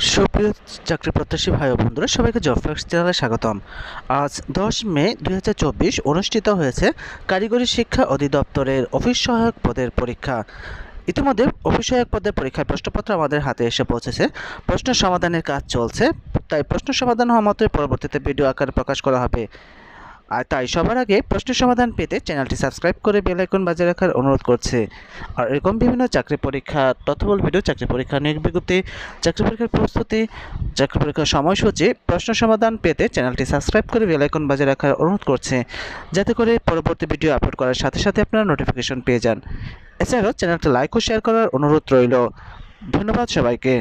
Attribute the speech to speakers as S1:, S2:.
S1: সুপ্রিয় চাকরি প্রত্যাশী ভাই ও বন্ধুরা, সবাইকে জব ফ্যাক্টস চ্যানেলে স্বাগতম। আজ 10 মে 2024 অনুষ্ঠিত হয়েছে কারিগরি শিক্ষা অধিদপ্তরের অফিস সহায়ক পদের পরীক্ষা। ইতিমধ্যে অফিস সহায়ক পদের পরীক্ষার প্রশ্নপত্র আমাদের হাতে এসে পৌঁছেছে। প্রশ্ন সমাধানের কাজ চলছে, তাই প্রশ্ন সমাধান হওয়া মাত্রই পরবর্তীতে ভিডিও আকারে প্রকাশ করা হবে। আর তাই সবার আগে প্রশ্ন সমাধান পেতে চ্যানেলটি সাবস্ক্রাইব করে বেল আইকন বাজিয়ে রাখার অনুরোধ করছে। আর এরকম বিভিন্ন চাকরি পরীক্ষা তথ্যবল ভিডিও, চাকরি পরীক্ষা নিয়োগ বিজ্ঞপ্তি, চাকরি পরীক্ষার প্রস্তুতি, চাকরি পরীক্ষার সময়সূচি, প্রশ্ন সমাধান পেতে চ্যানেলটি সাবস্ক্রাইব করে বেল আইকন বাজিয়ে রাখার অনুরোধ করছে, যাতে করে পরবর্তী ভিডিও আপলোড করার সাথে সাথে আপনারা নোটিফিকেশন পেয়ে যান। এছাড়াও চ্যানেলটি লাইক ও শেয়ার করার অনুরোধ রইল। ধন্যবাদ সবাইকে।